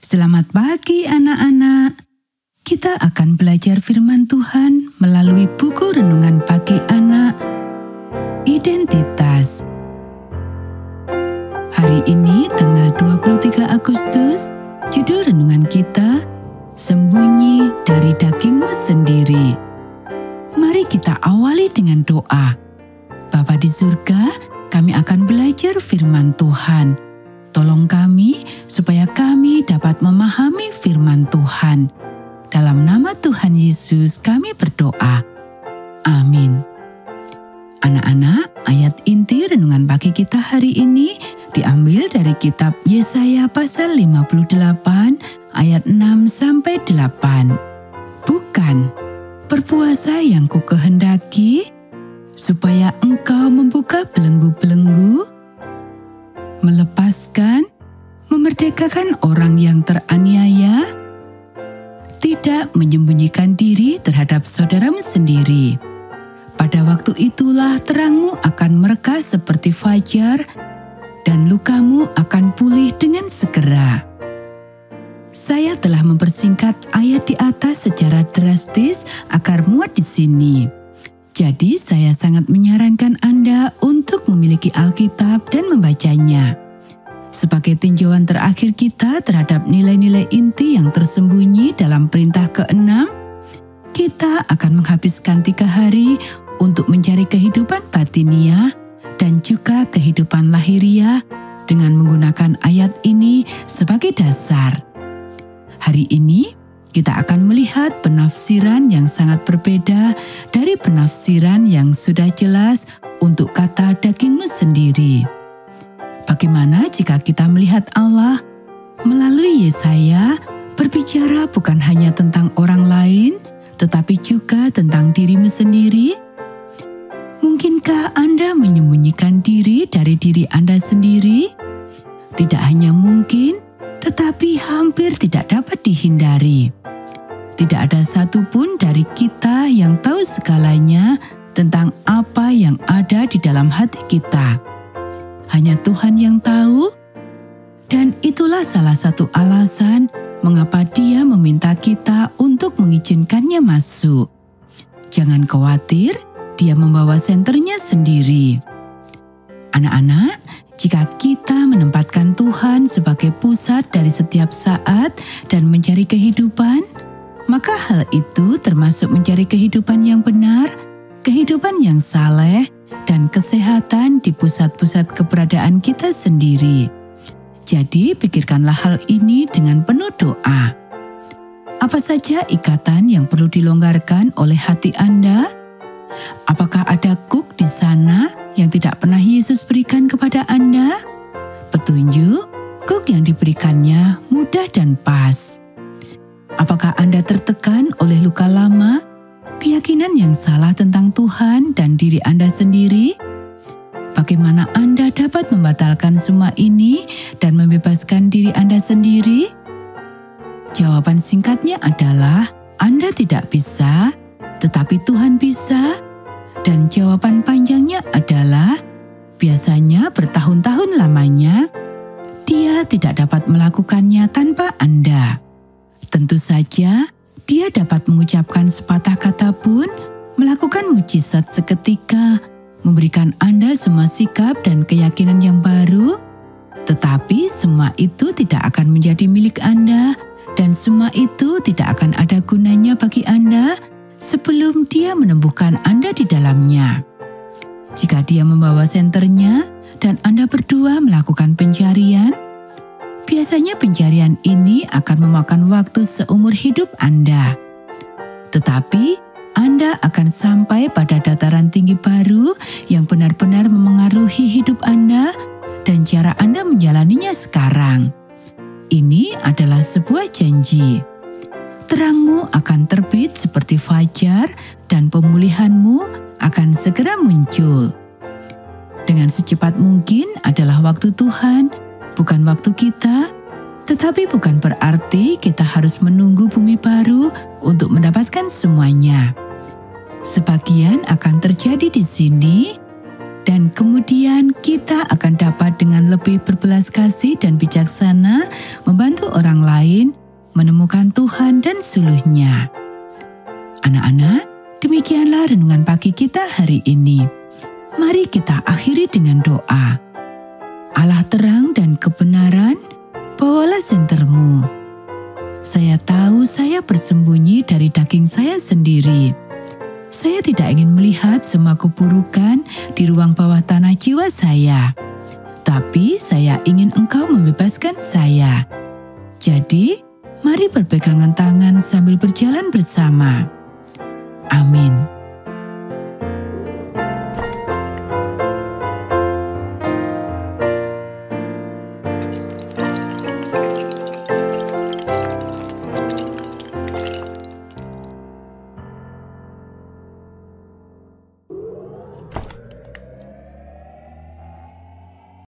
Selamat pagi anak-anak. Kita akan belajar firman Tuhan melalui buku renungan pagi anak, Identitas. Hari ini tanggal 23 Agustus, judul renungan kita, Sembunyi dari Dagingmu Sendiri. Mari kita awali dengan doa. Bapa di surga, kami akan belajar firman Tuhan. Tolong kami supaya kami dapat memahami firman Tuhan. Dalam nama Tuhan Yesus kami berdoa. Amin. Anak-anak, ayat inti renungan pagi kita hari ini diambil dari kitab Yesaya pasal 58 ayat 6-8. Bukan, berpuasa yang kukehendaki, supaya engkau membuka belenggu-belenggu, melepaskan, memerdekakan orang yang teraniaya, tidak menyembunyikan diri terhadap saudaramu sendiri. Pada waktu itulah terangmu akan mereka seperti fajar, dan lukamu akan pulih dengan segera. Saya telah mempersingkat ayat di atas secara drastis agar muat di sini. Jadi saya sangat menyarankan Anda untuk memiliki Alkitab dan membacanya. Sebagai tinjauan terakhir kita terhadap nilai-nilai inti yang tersembunyi dalam perintah ke-6, kita akan menghabiskan 3 hari untuk mencari kehidupan batiniah dan juga kehidupan lahiriah dengan menggunakan ayat ini sebagai dasar. Hari ini, kita akan melihat penafsiran yang sangat berbeda dari penafsiran yang sudah jelas untuk kata dagingmu sendiri. Bagaimana jika kita melihat Allah melalui Yesaya berbicara bukan hanya tentang orang lain, tetapi juga tentang dirimu sendiri? Mungkinkah Anda menyembunyikan diri dari diri Anda sendiri? Tidak hanya mungkin, tetapi hampir tidak dapat dihindari. Tidak ada satupun dari kita yang tahu segalanya tentang apa yang ada di dalam hati kita. Hanya Tuhan yang tahu, dan itulah salah satu alasan mengapa Dia meminta kita untuk mengizinkannya masuk. Jangan khawatir, Dia membawa senternya sendiri. Anak-anak, jika kita menempatkan Tuhan sebagai pusat dari setiap saat dan mencari kehidupan, maka hal itu termasuk mencari kehidupan yang benar, kehidupan yang saleh, dan kesehatan di pusat-pusat keberadaan kita sendiri. Jadi pikirkanlah hal ini dengan penuh doa. Apa saja ikatan yang perlu dilonggarkan oleh hati Anda? Apakah ada kuk di sana yang tidak pernah Yesus berikan kepada Anda? Petunjuk, kuk yang diberikannya mudah dan pas. Apakah Anda tertekan oleh luka lama, keyakinan yang salah tentang Tuhan dan diri Anda sendiri? Bagaimana Anda dapat membatalkan semua ini dan membebaskan diri Anda sendiri? Jawaban singkatnya adalah Anda tidak bisa, tetapi Tuhan bisa. Dan jawaban panjangnya adalah biasanya bertahun-tahun lamanya, Dia tidak dapat melakukannya tanpa Anda. Tentu saja, Dia dapat mengucapkan sepatah kata pun, melakukan mujizat seketika, memberikan Anda semua sikap dan keyakinan yang baru, tetapi semua itu tidak akan menjadi milik Anda, dan semua itu tidak akan ada gunanya bagi Anda sebelum Dia menembuhkan Anda di dalamnya. Jika Dia membawa senternya dan Anda berdua melakukan pencarian, biasanya pencarian ini akan memakan waktu seumur hidup Anda. Tetapi Anda akan sampai pada dataran tinggi baru yang benar-benar memengaruhi hidup Anda dan cara Anda menjalaninya sekarang. Ini adalah sebuah janji. Terangmu akan terbit seperti fajar dan pemulihanmu akan segera muncul. Dengan secepat mungkin adalah waktu Tuhan, bukan waktu kita, tetapi bukan berarti kita harus menunggu bumi baru untuk mendapatkan semuanya. Sebagian akan terjadi di sini, Dan kemudian kita akan dapat dengan lebih berbelas kasih dan bijaksana membantu orang lain menemukan Tuhan dan suluhnya. Anak-anak, demikianlah renungan pagi kita hari ini. Mari kita akhiri dengan doa. Allah terang dan kebenaran, bawalah sentermu. Saya tahu saya bersembunyi dari daging saya sendiri. Saya tidak ingin melihat semua keburukan di ruang bawah tanah jiwa saya. Tapi saya ingin Engkau membebaskan saya. Jadi, mari berpegangan tangan sambil berjalan bersama. Amin.